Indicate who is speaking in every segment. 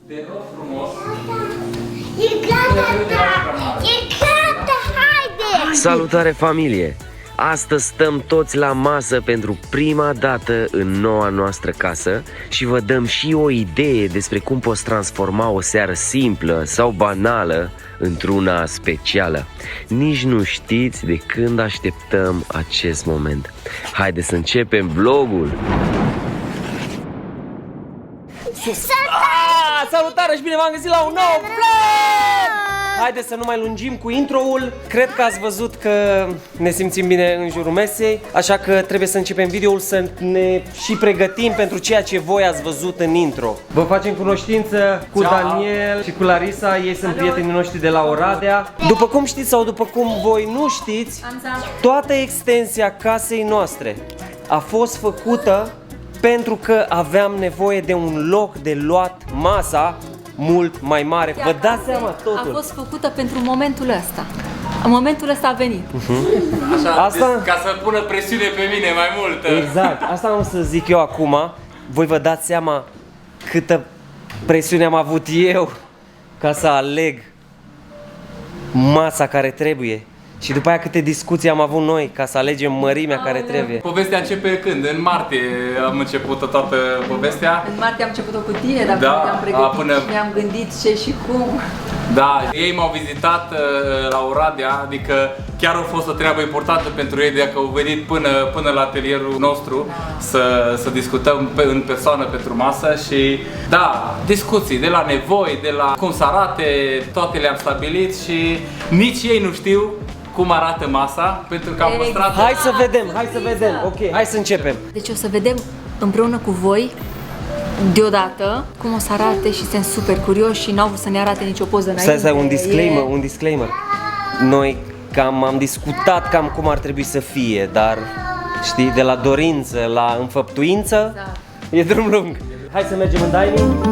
Speaker 1: Te rog frumos.
Speaker 2: E gata, haide!
Speaker 3: Salutare familie! Astăzi stăm toți la masă pentru prima dată în noua noastră casă și vă dăm și o idee despre cum poți transforma o seară simplă sau banală într-una specială. Nici nu știți de când așteptăm acest moment. Haideți să începem vlogul! Salutare și bine v-am găsit la un nou vlog! Haideți să nu mai lungim cu intro-ul. Cred că ați văzut că ne simțim bine în jurul mesei, așa că trebuie să începem videoul, să ne și pregătim pentru ceea ce voi ați văzut în intro. Vă facem cunoștință cu Daniel și cu Larisa, ei sunt prietenii noștri de la Oradea. După cum știți sau după cum voi nu știți, toată extensia casei noastre a fost făcută pentru că aveam nevoie de un loc de luat masa mult mai mare. Vă dați seama totul.
Speaker 4: A fost făcută pentru momentul ăsta. Momentul ăsta a venit.
Speaker 1: Așa,
Speaker 3: Asta...
Speaker 1: deci, ca să pună presiune pe mine mai mult.
Speaker 3: Exact, asta am să zic eu acum. Voi vă dați seama câtă presiune am avut eu ca să aleg masa care trebuie. Și după aia câte discuții am avut noi ca să alegem mărimea care trebuie.
Speaker 1: Povestea începe când? În martie am început toată povestea.
Speaker 4: În martie am început-o cu tine, dar
Speaker 1: Da,
Speaker 4: ne-am pregătit
Speaker 1: până-
Speaker 4: și ne-am gândit ce și cum.
Speaker 1: Da, ei m-au vizitat la Oradea, adică chiar a fost o treabă importantă pentru ei, dacă au venit până la atelierul nostru să discutăm în persoană pentru masă și da, discuții de la nevoi, de la cum să arate, toate le-am stabilit și nici ei nu știu cum arată masa, pentru că am păstrat...
Speaker 3: Hai să vedem, hai să vedem. Ok, hai să începem.
Speaker 4: Deci o să vedem împreună cu voi deodată cum o să arate și sunt super curioși și n-au vrut să ne arate nicio poză înainte.
Speaker 3: Stai, un disclaimer. Noi am discutat cam cum ar trebui să fie, dar știi, de la dorință la înfăptuință, e drum lung. Hai să mergem în dining.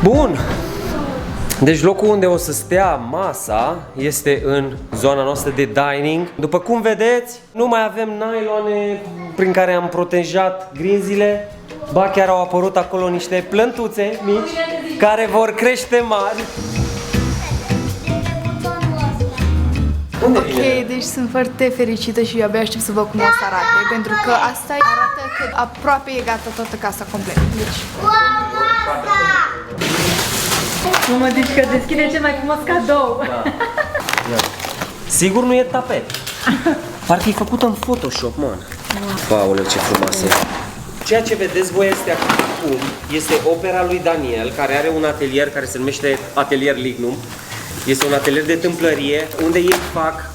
Speaker 3: Bun. Deci locul unde o să stea masa este în zona noastră de dining. După cum vedeți, nu mai avem nailoane prin care am protejat grinzile. Ba chiar au apărut acolo niște plântuțe mici care vor crește mari. Unde
Speaker 5: Ok,
Speaker 3: vine?
Speaker 5: deci sunt foarte fericită și abia aștept să văd cum o să arate, pentru că asta arată că aproape e gata toată casa complet. Deci...
Speaker 4: Mă zici că deschide cel mai frumos cadou.
Speaker 3: Sigur nu e tapet. Parcă e făcut în Photoshop, man. Paule, ce frumoasă e. Ceea ce vedeți voi este acum este opera lui Daniel, care are un atelier care se numește Atelier Lignum. Este un atelier de tâmplărie unde ei fac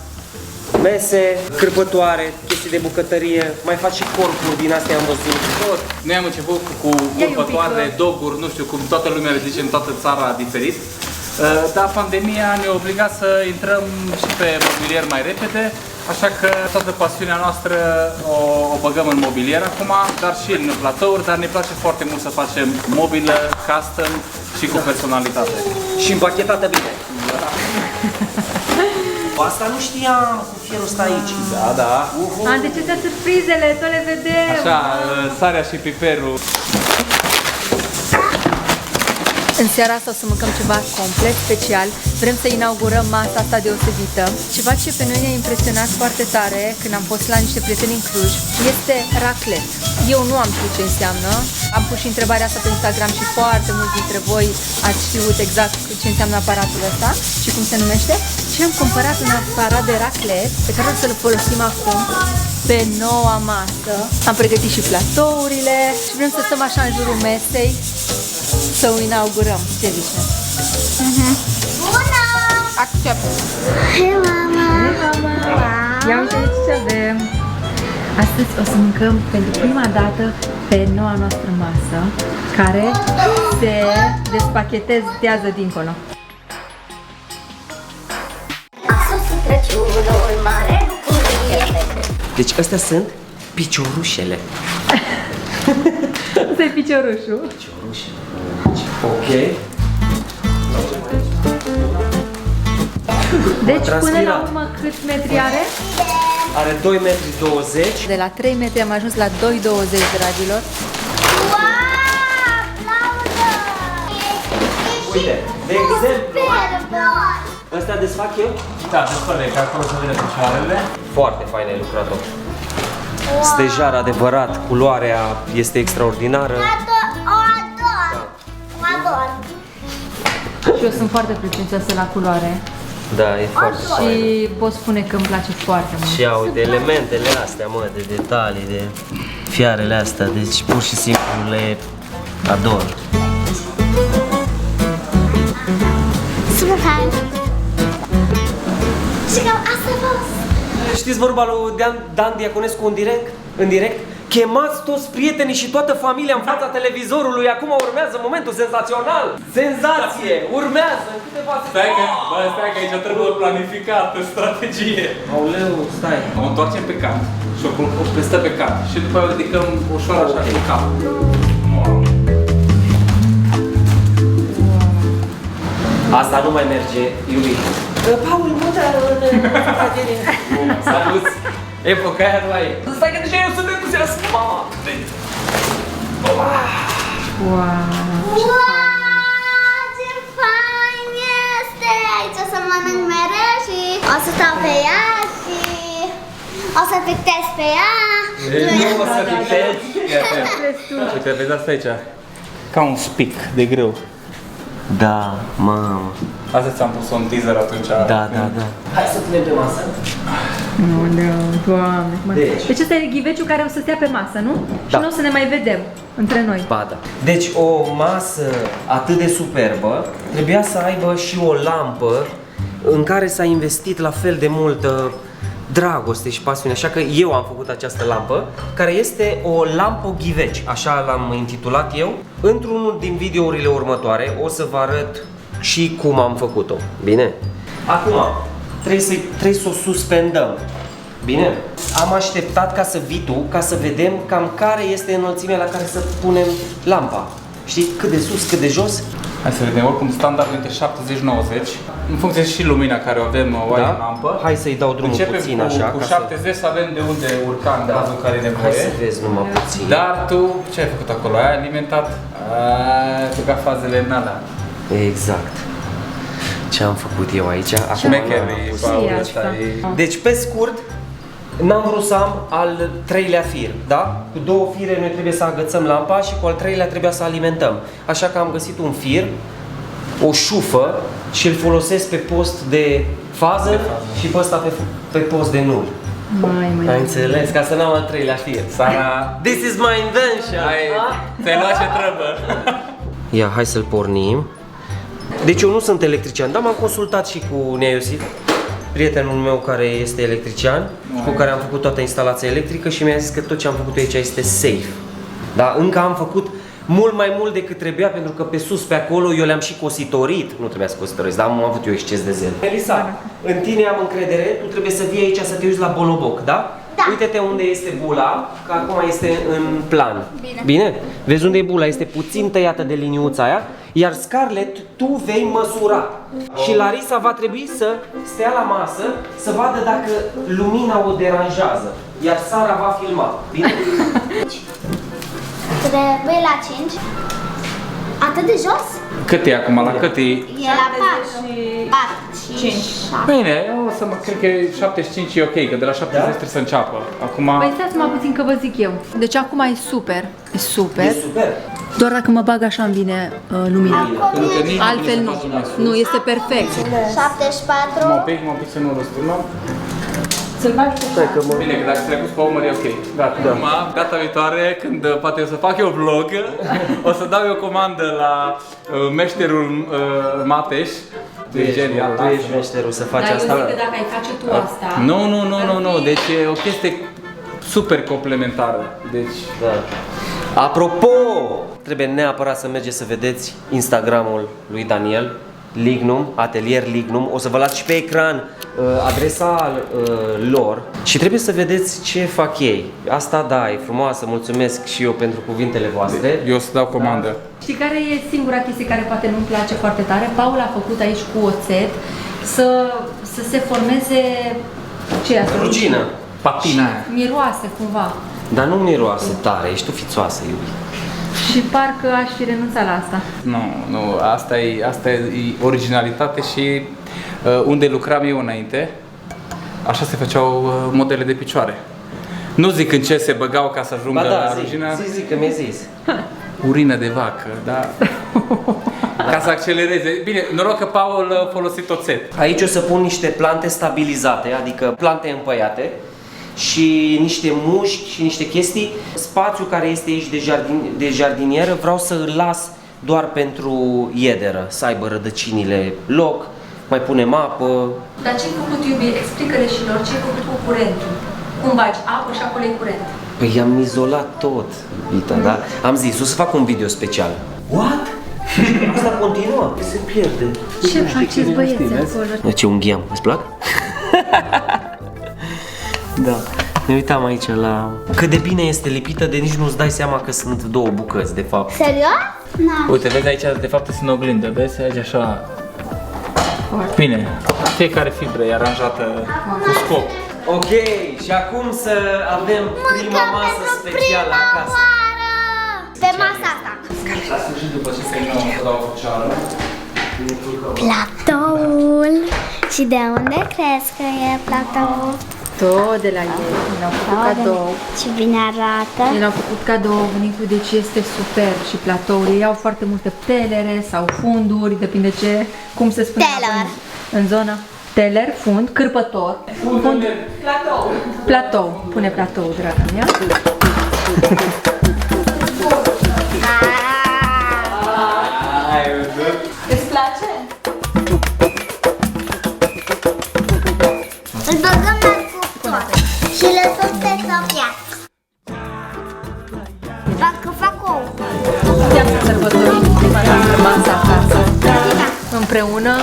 Speaker 3: mese, cârpătoare, chestii de bucătărie, mai fac și corpuri din astea am văzut.
Speaker 1: Tot. Noi am început cu curpătoare, doguri, nu știu cum toată lumea le zice în toată țara diferit. Dar pandemia ne-a obligat să intrăm și pe mobilier mai repede, așa că toată pasiunea noastră o băgăm în mobilier acum, dar și în platouri, dar ne place foarte mult să facem mobilă, custom și cu personalitate.
Speaker 3: Și împachetată bine. Asta nu știam cu fierul ăsta aici. Da, da.
Speaker 4: Deci astea surprizele, tot le vedem.
Speaker 1: Așa, sarea și piperul.
Speaker 4: În seara asta o să mâncăm ceva complet special. Vrem să inaugurăm masa asta deosebită. Ceva ce pe noi ne-a impresionat foarte tare când am fost la niște prieteni în Cluj este raclet. Eu nu am știut ce înseamnă. Am pus și întrebarea asta pe Instagram și foarte mulți dintre voi ați știut exact ce înseamnă aparatul ăsta și cum se numește. Și am cumpărat un aparat de raclet pe care o să-l folosim acum pe noua masă. Am pregătit și platourile și vrem să stăm așa în jurul mesei să o inaugurăm. Ce zici?
Speaker 5: Bună! Accept!
Speaker 2: Hai, mama!
Speaker 4: Ia uite aici ce avem! Astăzi o să mâncăm pentru prima dată pe noua noastră masă, care se despachetează dincolo.
Speaker 2: A sosit Crăciunul, mare bucurie.
Speaker 3: Deci astea sunt piciorușele.
Speaker 4: Asta e piciorușul.
Speaker 3: Piciorușele. Ok.
Speaker 4: Deci până la
Speaker 3: Transpirat.
Speaker 4: urmă câți metri are?
Speaker 3: Are 2,20 m.
Speaker 4: De la 3 metri am ajuns la 2,20 dragilor.
Speaker 2: Wow! Aplaudă!
Speaker 3: Uite, de exemplu,
Speaker 2: Super.
Speaker 3: ăsta desfac eu?
Speaker 1: Da, desfără, că acolo se vede picioarele.
Speaker 3: Foarte fain ai lucrat-o. Stejar adevărat, culoarea este extraordinară.
Speaker 2: O ador. O ador.
Speaker 4: Și eu sunt foarte prețioasă la culoare
Speaker 3: Da, e foarte
Speaker 4: și
Speaker 3: fain.
Speaker 4: pot spune că îmi place foarte mult.
Speaker 3: Și ia uite, elementele astea, mă, de detalii, de fiarele astea, deci pur și simplu le ador.
Speaker 2: Super fain. Și cam asta a fost.
Speaker 3: Știți vorba lui Dan Diaconescu în direct? Chemați toți prietenii și toată familia în fața televizorului. Acum urmează momentul senzațional. Senzație! Urmează în câteva secunde.
Speaker 1: Stai că aici trebuie planificat, strategie.
Speaker 3: Aoleu, stai.
Speaker 1: O întoarcem pe cant și o prestă pe cant și după aia o ridicăm ușor așa cu capul.
Speaker 3: Asta nu mai merge, iubit. Paul, mută în
Speaker 1: Salut! Epoca aia nu ai.
Speaker 3: Stai că deja eu sunt entuziasmat.
Speaker 2: Wow, ce fain este! Aici o să mănânc mereu și o să stau pe ea și o să pictez pe ea.
Speaker 1: Nu o să pictezi. Uite, vezi asta aici. Ca un spic de greu.
Speaker 3: Da, mamă.
Speaker 1: Asta ți-am pus un teaser atunci.
Speaker 3: Da. Hai să punem pe masă.
Speaker 4: Doamne. Deci ăsta e ghiveciul care o să stea pe masă, nu? Și nu o să ne mai vedem între noi.
Speaker 3: Ba da. Deci o masă atât de superbă trebuia să aibă și o lampă în care s-a investit la fel de multă dragoste și pasiune. Așa că eu am făcut această lampă, care este o lampă ghiveci, așa l-am intitulat eu. Într-unul din videourile următoare o să vă arăt și cum am făcut-o. Bine? Acum, trebuie să o suspendăm. Bine? Am așteptat ca să vii tu, ca să vedem cam care este înălțimea la care să punem lampa. Știi? Cât de sus, cât de jos?
Speaker 1: Hai să vedem, oricum standardul între 70-90. În funcție și lumina care o avem o ai în lampă.
Speaker 3: Hai să-i dau drumul
Speaker 1: Începem
Speaker 3: puțin
Speaker 1: cu,
Speaker 3: așa.
Speaker 1: cu
Speaker 3: ca
Speaker 1: 70 să avem de unde urca în cazul în care e nevoie.
Speaker 3: Hai să vezi numai puțin.
Speaker 1: Dar tu ce ai făcut acolo? Ai alimentat? Ai băgat fazele în alea.
Speaker 3: Exact. Ce am făcut eu aici? Acum
Speaker 1: Șmecherii, Paul, ăsta e...
Speaker 3: Deci, pe scurt, n-am vrut să am al treilea fir, da? Cu două fire noi trebuie să agățăm lampa și cu al treilea trebuia să alimentăm. Așa că am găsit un fir, o șufă și îl folosesc pe post de fază și pe ăsta pe post de nul. Ai înțeles? Ca să n-am al treilea fir.
Speaker 1: Sara,
Speaker 3: This is my invention!
Speaker 1: ți-ai luat ce trebuie.
Speaker 3: Ia, hai să-l pornim. Deci eu nu sunt electrician, dar m-am consultat și cu Nea Iosif, prietenul meu care este electrician, cu care am făcut toată instalația electrică și mi-a zis că tot ce am făcut aici este safe. Dar încă am făcut mult mai mult decât trebuia, pentru că pe sus, pe acolo, eu le-am și cositorit. Nu trebuia să cositoresc, dar am avut eu exces de zel. Elisa, în tine am încredere, tu trebuie să vii aici să te uiți la boloboc, da?
Speaker 2: Da.
Speaker 3: Uite-te unde este bula, că acum este în plan.
Speaker 2: Bine.
Speaker 3: Bine? Vezi unde e bula? Este puțin tăiată de liniuța aia, iar Scarlett, tu vei măsura. Și Larisa va trebui să stea la masă, să vadă dacă lumina o deranjează, iar Sara va filma. Bine?
Speaker 2: Trebuie la 5. Atât de jos?
Speaker 1: Cât e acum? La cât e?
Speaker 2: E la 4. 5.
Speaker 1: Bine, eu o să mă cred că 75 e ok, că de la 70 trebuie să înceapă. Acum...
Speaker 4: Păi stați mai puțin că vă zic eu. Deci acum e super. E super.
Speaker 3: E super.
Speaker 4: Doar dacă mă bag așa îmi vine lumina.
Speaker 1: Pentru că nici
Speaker 4: Altfel nu. Nu, este perfect.
Speaker 2: 74.
Speaker 1: Mă pic să nu răsturnăm.
Speaker 4: Să-l bagi pe
Speaker 1: Bine, că dacă ți-ai pus pe umăr e ok. Gata. Acum, data viitoare, când poate o să fac eu vlog, o să dau eu comandă la meșterul Mateș. Tu ești genial,
Speaker 3: Tu ești meșterul să faci
Speaker 4: Dar eu
Speaker 3: asta.
Speaker 4: zic că dacă ai face tu asta...
Speaker 1: Nu, deci e o chestie super complementară. Deci...
Speaker 3: Da. Apropo, trebuie neapărat să mergeți să vedeți Instagramul lui Daniel, Lignum, Atelier Lignum. O să vă las și pe ecran adresa lor și trebuie să vedeți ce fac ei. Asta da, e frumoasă, mulțumesc și eu pentru cuvintele voastre.
Speaker 1: Eu o să dau comandă.
Speaker 4: Știi care e singura chestie care poate nu-mi place foarte tare? Paul a făcut aici cu oțet să se formeze ce e asta?
Speaker 3: Rugină.
Speaker 1: Patina aia.
Speaker 4: Miroase cumva.
Speaker 3: Dar nu miroase tare, ești tu fițoasă, iubi.
Speaker 4: Și parcă aș fi renunțat la asta.
Speaker 1: Nu, asta e originalitate și unde lucram eu înainte, așa se făceau modele de picioare. Nu zic în ce se băgau ca să ajungă la rugina.
Speaker 3: Zic că mi-ai zis.
Speaker 1: Urină de vacă, da. Ca să accelereze. Bine, noroc că Paul a folosit oțet.
Speaker 3: Aici o să pun niște plante stabilizate, adică plante împăiate și niște mușchi și niște chestii. Spațiul care este aici de jardinieră vreau să îl las doar pentru iederă, să aibă rădăcinile loc, mai punem apă.
Speaker 4: Dar ce ai făcut, iubi? Explică-le și lor ce ai făcut cu curentul. Cum bagi apă și acolo e curent.
Speaker 3: Păi am izolat tot, Vita, da? Am zis, o să fac un video special. What? Asta continuă, se pierde.
Speaker 4: Ce faceți, băieți, acolo?
Speaker 3: Ce unghiam, îți plac? Da. Ne uitam aici la... Cât de bine este lipită, de nici nu-ți dai seama că sunt două bucăți, de fapt.
Speaker 2: Serios? Nu.
Speaker 1: Uite, vezi aici, de fapt, sunt oglindă, vezi? Aici așa... Bine, fiecare fibră e aranjată cu scop.
Speaker 3: Ok, și acum să avem prima masă specială acasă.
Speaker 2: Pe masa asta.
Speaker 1: La sfârșit, după ce terminăm să dau o ceară.
Speaker 2: Platoul. Și de unde crezi că e platoul?
Speaker 4: Tot de la ei, ne-au făcut cadou.
Speaker 2: Ce bine arată.
Speaker 4: Ne-au făcut cadou bunicul, deci este super. Și platoul, ei au foarte multe telere sau funduri, depinde cum se spune.
Speaker 2: Teller.
Speaker 4: În zona. Teller, fund, cârpător. Fund. Platou. Platou. Pune platou, draga mea. Îți place?
Speaker 2: Îl băgăm la cuptor și lăsăm pe sofia. Fac ou.
Speaker 4: Puteam să sărbătorim masa acasă. Împreună,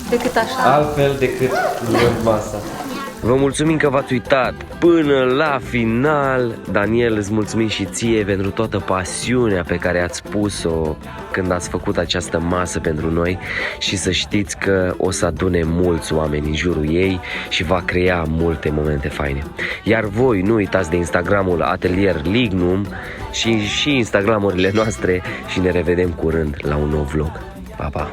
Speaker 4: decât așa.
Speaker 3: Altfel decât masa. Vă mulțumim că v-ați uitat până la final. Daniel, îți mulțumim și ție pentru toată pasiunea pe care ați pus-o când ați făcut această masă pentru noi și să știți că o să adune mulți oameni în jurul ei și va crea multe momente faine. Iar voi nu uitați de Instagramul Atelier Lignum și Instagramurile noastre și ne revedem curând la un nou vlog. Pa, pa!